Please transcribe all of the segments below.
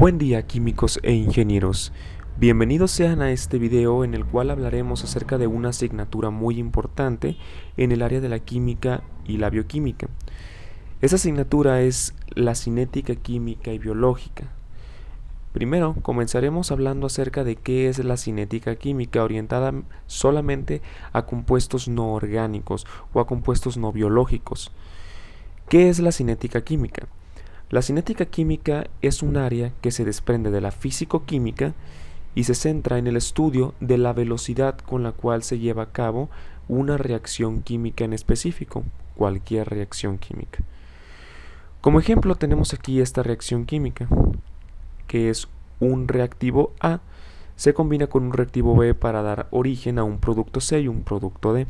Buen día, químicos e ingenieros. Bienvenidos sean a este video en el cual hablaremos acerca de una asignatura muy importante en el área de la química y la bioquímica. Esa asignatura es la cinética química y biológica. Primero, comenzaremos hablando acerca de qué es la cinética química orientada solamente a compuestos no orgánicos o a compuestos no biológicos. ¿Qué es la cinética química? La cinética química es un área que se desprende de la físico-química y se centra en el estudio de la velocidad con la cual se lleva a cabo una reacción química en específico, cualquier reacción química. Como ejemplo tenemos aquí esta reacción química, que es un reactivo A, se combina con un reactivo B para dar origen a un producto C y un producto D.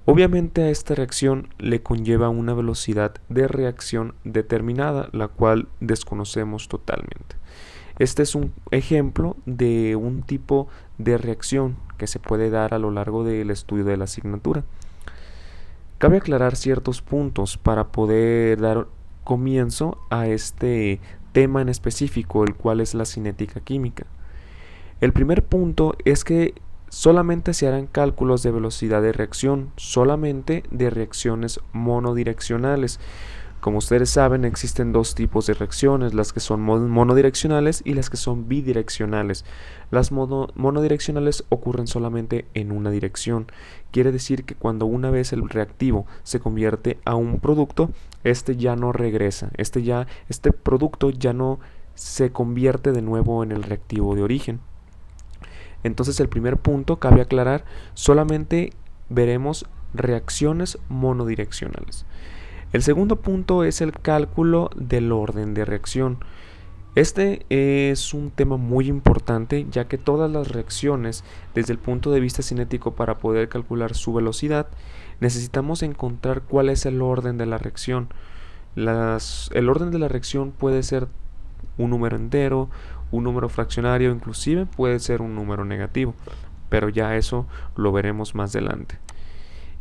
Obviamente a esta reacción le conlleva una velocidad de reacción determinada, la cual desconocemos totalmente. Este es un ejemplo de un tipo de reacción que se puede dar a lo largo del estudio de la asignatura. Cabe aclarar ciertos puntos para poder dar comienzo a este tema en específico, el cual es la cinética química. El primer punto es que solamente se harán cálculos de velocidad de reacción, solamente de reacciones monodireccionales. Como ustedes saben, existen dos tipos de reacciones, las que son monodireccionales y las que son bidireccionales. Las monodireccionales ocurren solamente en una dirección. Quiere decir que cuando una vez el reactivo se convierte a un producto, este ya no regresa, este producto ya no se convierte de nuevo en el reactivo de origen. Entonces el primer punto, cabe aclarar, solamente veremos reacciones monodireccionales. El segundo punto es el cálculo del orden de reacción. Este es un tema muy importante, ya que todas las reacciones, desde el punto de vista cinético, para poder calcular su velocidad, necesitamos encontrar cuál es el orden de la reacción. El orden de la reacción puede ser un número entero, un número fraccionario, inclusive puede ser un número negativo, pero ya eso lo veremos más adelante.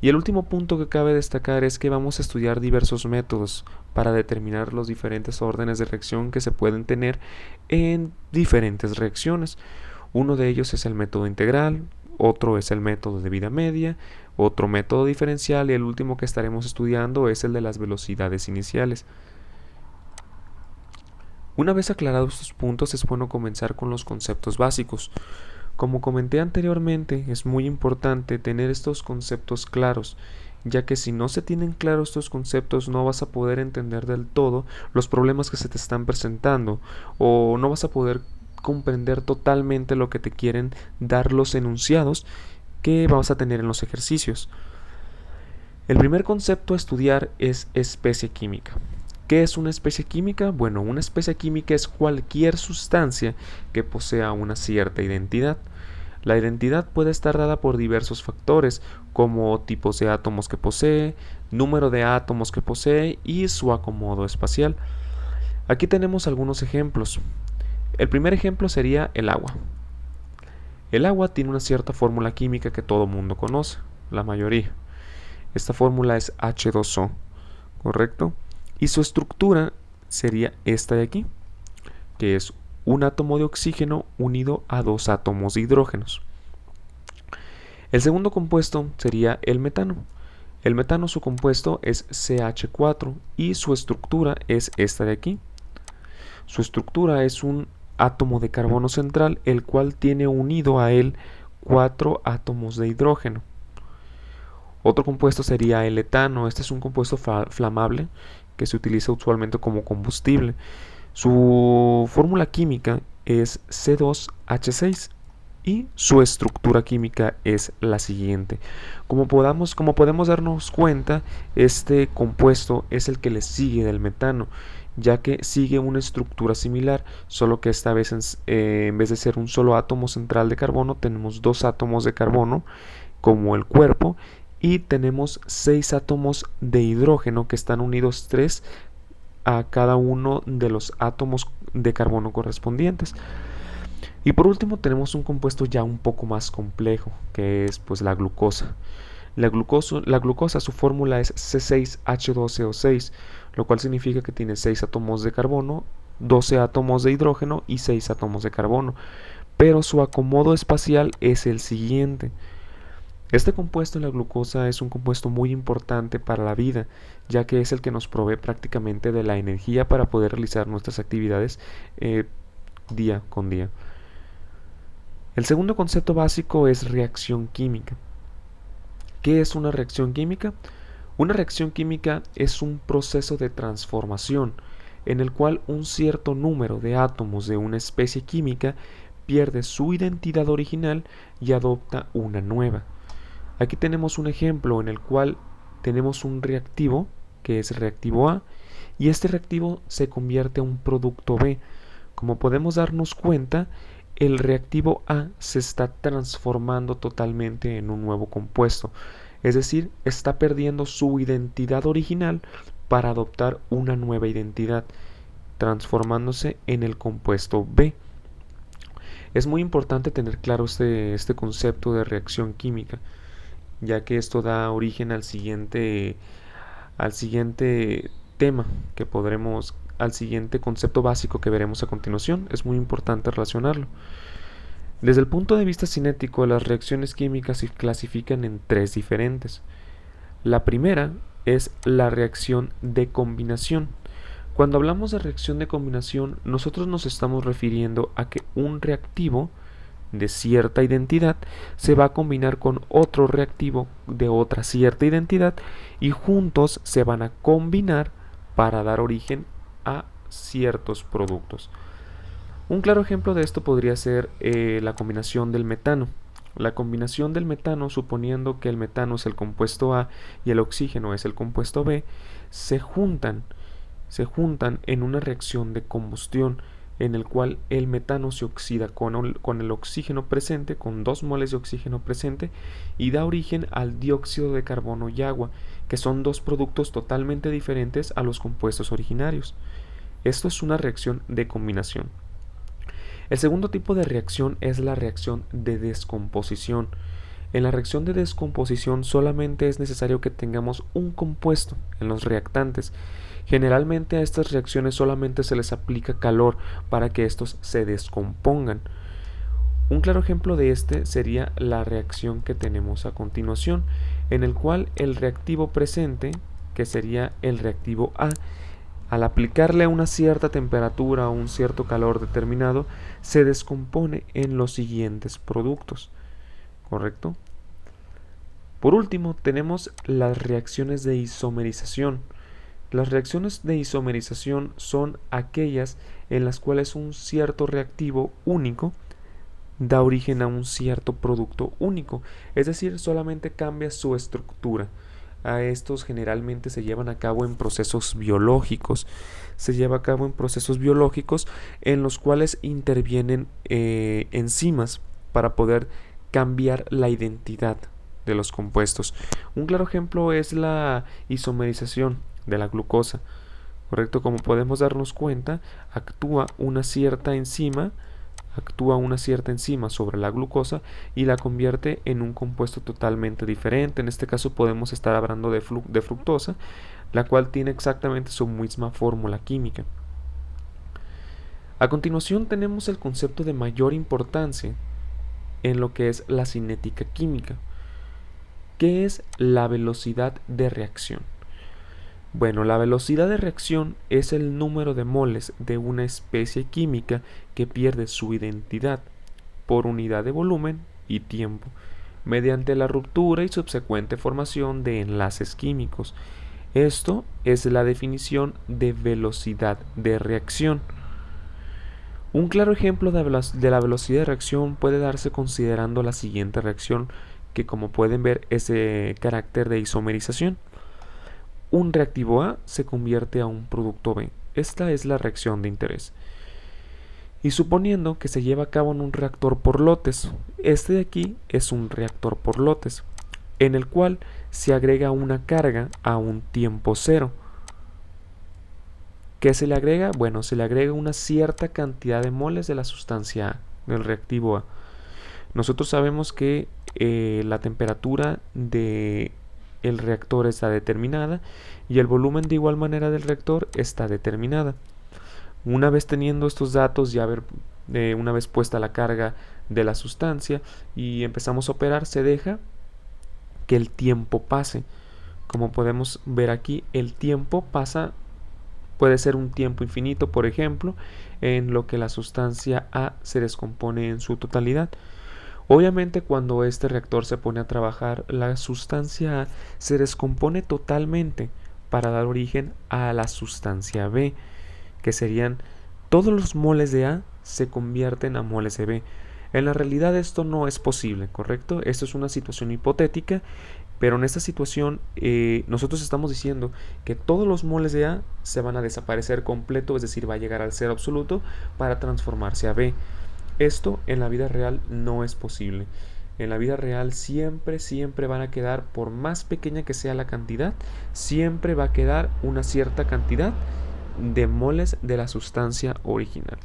Y el último punto que cabe destacar es que vamos a estudiar diversos métodos para determinar los diferentes órdenes de reacción que se pueden tener en diferentes reacciones. Uno de ellos es el método integral, otro es el método de vida media, otro método diferencial y el último que estaremos estudiando es el de las velocidades iniciales. Una vez aclarados estos puntos, es bueno comenzar con los conceptos básicos. Como comenté anteriormente, es muy importante tener estos conceptos claros, ya que si no se tienen claros estos conceptos no vas a poder entender del todo los problemas que se te están presentando, o no vas a poder comprender totalmente lo que te quieren dar los enunciados que vas a tener en los ejercicios. El primer concepto a estudiar es especie química. ¿Qué es una especie química? Bueno, una especie química es cualquier sustancia que posea una cierta identidad. La identidad puede estar dada por diversos factores, como tipos de átomos que posee, número de átomos que posee y su acomodo espacial. Aquí tenemos algunos ejemplos. El primer ejemplo sería el agua. El agua tiene una cierta fórmula química que todo mundo conoce, la mayoría. Esta fórmula es H2O, ¿correcto? Y su estructura sería esta de aquí, que es un átomo de oxígeno unido a dos átomos de hidrógenos. El segundo compuesto sería el metano. El metano, su compuesto es CH4 y su estructura es esta de aquí. Su estructura es un átomo de carbono central, el cual tiene unido a él 4 átomos de hidrógeno. Otro compuesto sería el etano. Este es un compuesto flamable que se utiliza usualmente como combustible. Su fórmula química es C2H6 y su estructura química es la siguiente. Como podemos darnos cuenta, este compuesto es el que le sigue del metano, ya que sigue una estructura similar, solo que esta vez en vez de ser un solo átomo central de carbono, tenemos dos átomos de carbono como el cuerpo y tenemos 6 átomos de hidrógeno que están unidos 3 a cada uno de los átomos de carbono correspondientes. Y por último tenemos un compuesto ya un poco más complejo, que es pues la glucosa. La glucosa, su fórmula es C6H12O6, lo cual significa que tiene 6 átomos de carbono 12 átomos de hidrógeno y 6 átomos de carbono, pero su acomodo espacial es el siguiente. Este compuesto, la glucosa, es un compuesto muy importante para la vida, ya que es el que nos provee prácticamente de la energía para poder realizar nuestras actividades día con día. El segundo concepto básico es reacción química. ¿Qué es una reacción química? Una reacción química es un proceso de transformación en el cual un cierto número de átomos de una especie química pierde su identidad original y adopta una nueva. Aquí tenemos un ejemplo en el cual tenemos un reactivo, que es reactivo A, y este reactivo se convierte a un producto B. Como podemos darnos cuenta, el reactivo A se está transformando totalmente en un nuevo compuesto, es decir, está perdiendo su identidad original para adoptar una nueva identidad, transformándose en el compuesto B. Es muy importante tener claro este concepto de reacción química, ya que esto da origen al siguiente tema que podremos, al siguiente concepto básico que veremos a continuación. Es muy importante relacionarlo. Desde el punto de vista cinético, las reacciones químicas se clasifican en tres diferentes. La primera es la reacción de combinación. Cuando hablamos de reacción de combinación, nosotros nos estamos refiriendo a que un reactivo de cierta identidad se va a combinar con otro reactivo de otra cierta identidad y juntos se van a combinar para dar origen a ciertos productos. Un claro ejemplo de esto podría ser la combinación del metano. La combinación del metano, suponiendo que el metano es el compuesto A y el oxígeno es el compuesto B, se juntan en una reacción de combustión en el cual el metano se oxida con el oxígeno presente, con 2 moles de oxígeno presente, y da origen al dióxido de carbono y agua, que son dos productos totalmente diferentes a los compuestos originarios. Esto es una reacción de combinación. El segundo tipo de reacción es la reacción de descomposición. En la reacción de descomposición solamente es necesario que tengamos un compuesto en los reactantes. Generalmente a estas reacciones solamente se les aplica calor para que estos se descompongan. Un claro ejemplo de este sería la reacción que tenemos a continuación, en el cual el reactivo presente, que sería el reactivo A, al aplicarle una cierta temperatura o un cierto calor determinado, se descompone en los siguientes productos. ¿Correcto? Por último, tenemos las reacciones de isomerización. Las reacciones de isomerización son aquellas en las cuales un cierto reactivo único da origen a un cierto producto único, es decir, solamente cambia su estructura. A estos generalmente se llevan a cabo en procesos biológicos. Se lleva a cabo en procesos biológicos en los cuales intervienen enzimas para poder cambiar la identidad de los compuestos. Un claro ejemplo es la isomerización de la glucosa. ¿Correcto? Como podemos darnos cuenta, actúa una cierta enzima sobre la glucosa y la convierte en un compuesto totalmente diferente. En este caso podemos estar hablando de fructosa, la cual tiene exactamente su misma fórmula química. A continuación tenemos el concepto de mayor importancia en lo que es la cinética química. ¿Qué es la velocidad de reacción? Bueno, la velocidad de reacción es el número de moles de una especie química que pierde su identidad por unidad de volumen y tiempo, mediante la ruptura y subsecuente formación de enlaces químicos. Esto es la definición de velocidad de reacción. Un claro ejemplo de la velocidad de reacción puede darse considerando la siguiente reacción, que como pueden ver es de carácter de isomerización. Un reactivo A se convierte a un producto B. Esta es la reacción de interés. Y suponiendo que se lleva a cabo en un reactor por lotes, este de aquí es un reactor por lotes, en el cual se agrega una carga a un tiempo cero. ¿Qué se le agrega? Bueno, se le agrega una cierta cantidad de moles de la sustancia A, del reactivo A. Nosotros sabemos que la temperatura de el reactor está determinada y el volumen de igual manera del reactor está determinada. Una vez teniendo estos datos, una vez puesta la carga de la sustancia y empezamos a operar, se deja que el tiempo pase. Como podemos ver aquí, el tiempo pasa, puede ser un tiempo infinito, por ejemplo, en lo que la sustancia A se descompone en su totalidad. Obviamente, cuando este reactor se pone a trabajar, la sustancia A se descompone totalmente para dar origen a la sustancia B, que serían todos los moles de A se convierten a moles de B. En la realidad esto no es posible, ¿correcto? Esto es una situación hipotética, pero en esta situación nosotros estamos diciendo que todos los moles de A se van a desaparecer completo, es decir, va a llegar al cero absoluto para transformarse a B. Esto en la vida real no es posible. En la vida real siempre van a quedar, por más pequeña que sea la cantidad, siempre va a quedar una cierta cantidad de moles de la sustancia original.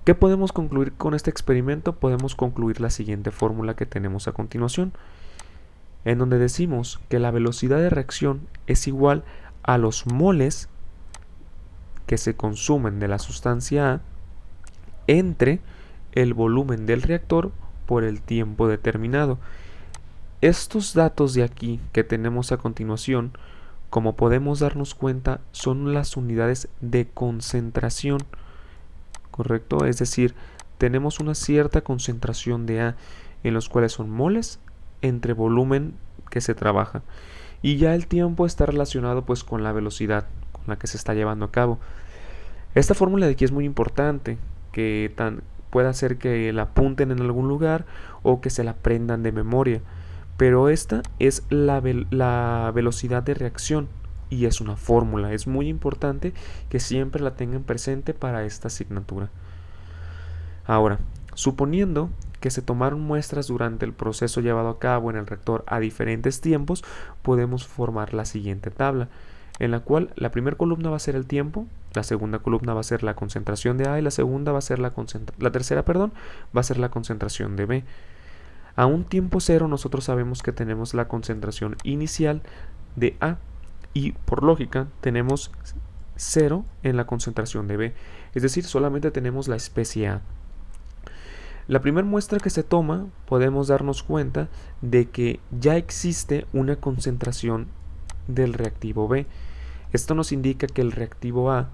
¿Qué podemos concluir con este experimento? Podemos concluir la siguiente fórmula que tenemos a continuación, en donde decimos que la velocidad de reacción es igual a los moles que se consumen de la sustancia A entre el volumen del reactor por el tiempo determinado. Estos datos de aquí que tenemos a continuación, como podemos darnos cuenta, son las unidades de concentración, ¿correcto? Es decir, tenemos una cierta concentración de A, en los cuales son moles entre volumen que se trabaja. Y ya el tiempo está relacionado pues con la velocidad con la que se está llevando a cabo. Esta fórmula de aquí es muy importante, que puede hacer que la apunten en algún lugar o que se la aprendan de memoria. Pero esta es la velocidad de reacción y es una fórmula. Es muy importante que siempre la tengan presente para esta asignatura. Ahora, suponiendo que se tomaron muestras durante el proceso llevado a cabo en el reactor a diferentes tiempos, podemos formar la siguiente tabla, en la cual la primera columna va a ser el tiempo, la segunda columna va a ser la concentración de A y la tercera va a ser la concentración de B. A un tiempo cero nosotros sabemos que tenemos la concentración inicial de A y por lógica tenemos 0 en la concentración de B, es decir, solamente tenemos la especie A. La primera muestra que se toma podemos darnos cuenta de que ya existe una concentración del reactivo B. Esto nos indica que el reactivo A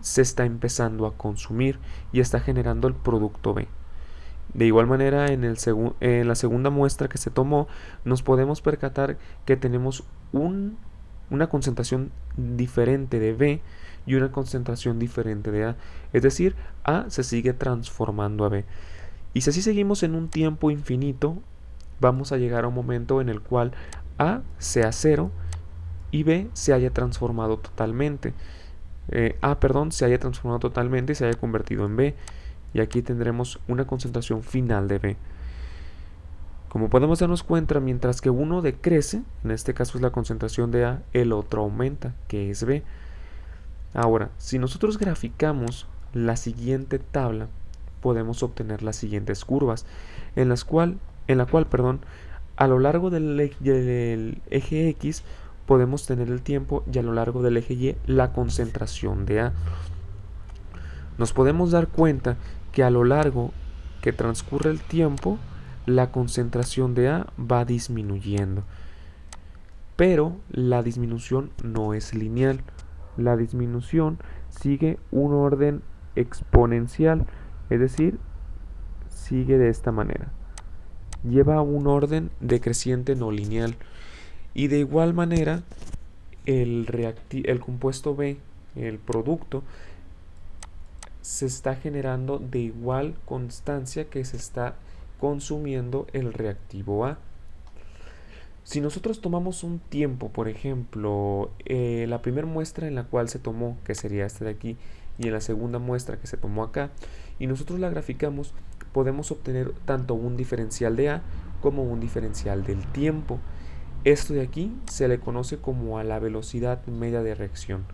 se está empezando a consumir y está generando el producto B. De igual manera, en la segunda muestra que se tomó, nos podemos percatar que tenemos una concentración diferente de B y una concentración diferente de A. Es decir, A se sigue transformando a B. Y si así seguimos en un tiempo infinito, vamos a llegar a un momento en el cual A sea 0 y B se haya transformado totalmente. Se haya transformado totalmente y se haya convertido en B. Y aquí tendremos una concentración final de B. Como podemos darnos cuenta, mientras que uno decrece, en este caso es la concentración de A, el otro aumenta, que es B. Ahora, si nosotros graficamos la siguiente tabla, podemos obtener las siguientes curvas, en la cual, a lo largo del eje X podemos tener el tiempo y a lo largo del eje Y la concentración de A. Nos podemos dar cuenta que a lo largo que transcurre el tiempo, la concentración de A va disminuyendo. Pero la disminución no es lineal. La disminución sigue un orden exponencial, es decir, sigue de esta manera. Lleva un orden decreciente no lineal. Y de igual manera, el compuesto B, el producto, se está generando de igual constancia que se está consumiendo el reactivo A. Si nosotros tomamos un tiempo, por ejemplo, la primera muestra en la cual se tomó, que sería esta de aquí, y en la segunda muestra que se tomó acá, y nosotros la graficamos, podemos obtener tanto un diferencial de A como un diferencial del tiempo. Esto de aquí se le conoce como a la velocidad media de reacción.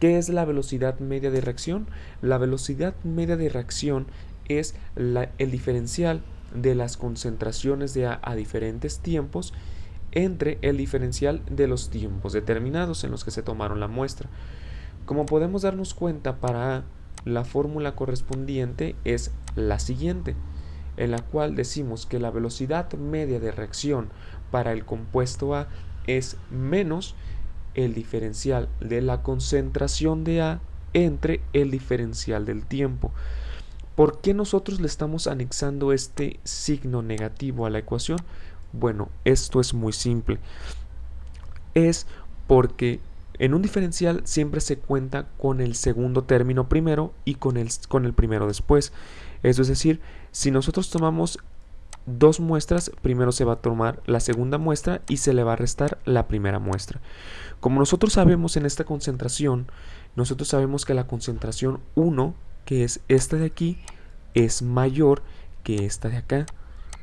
¿Qué es la velocidad media de reacción? La velocidad media de reacción es el diferencial de las concentraciones de A diferentes tiempos entre el diferencial de los tiempos determinados en los que se tomaron la muestra. Como podemos darnos cuenta, para A, la fórmula correspondiente es la siguiente, en la cual decimos que la velocidad media de reacción para el compuesto A es menos el diferencial de la concentración de A entre el diferencial del tiempo. ¿Por qué nosotros le estamos anexando este signo negativo a la ecuación? Bueno, esto es muy simple. Es porque en un diferencial siempre se cuenta con el segundo término primero y con el primero después. Eso es decir, si nosotros tomamos dos muestras, primero se va a tomar la segunda muestra y se le va a restar la primera muestra. Como nosotros sabemos en esta concentración, nosotros sabemos que la concentración 1, que es esta de aquí, es mayor que esta de acá,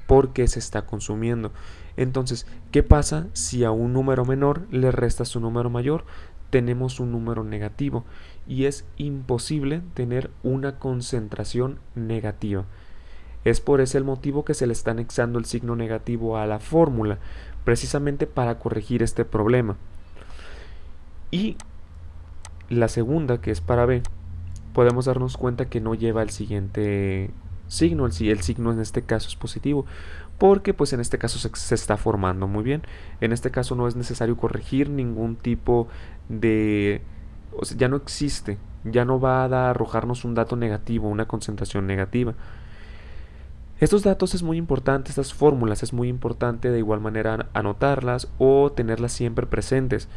porque se está consumiendo. Entonces, ¿qué pasa si a un número menor le resta su número mayor? Tenemos un número negativo y es imposible tener una concentración negativa. Es por ese el motivo que se le está anexando el signo negativo a la fórmula, precisamente para corregir este problema. Y la segunda, que es para B, podemos darnos cuenta que no lleva el siguiente signo. El signo en este caso es positivo, porque pues en este caso se está formando muy bien. En este caso no es necesario corregir ningún tipo de... O sea, ya no existe, ya no va a arrojarnos un dato negativo, una concentración negativa. Estos datos es muy importante, estas fórmulas es muy importante de igual manera anotarlas o tenerlas siempre presentes,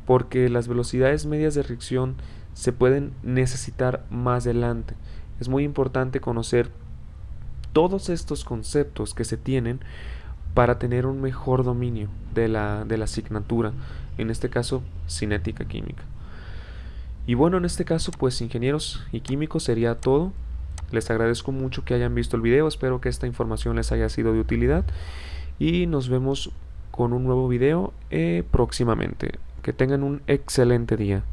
porque las velocidades medias de reacción se pueden necesitar más adelante. Es muy importante conocer todos estos conceptos que se tienen para tener un mejor dominio de la asignatura, en este caso cinética química. Y bueno, en este caso pues ingenieros y químicos sería todo. Les agradezco mucho que hayan visto el video, espero que esta información les haya sido de utilidad y nos vemos con un nuevo video próximamente. Que tengan un excelente día.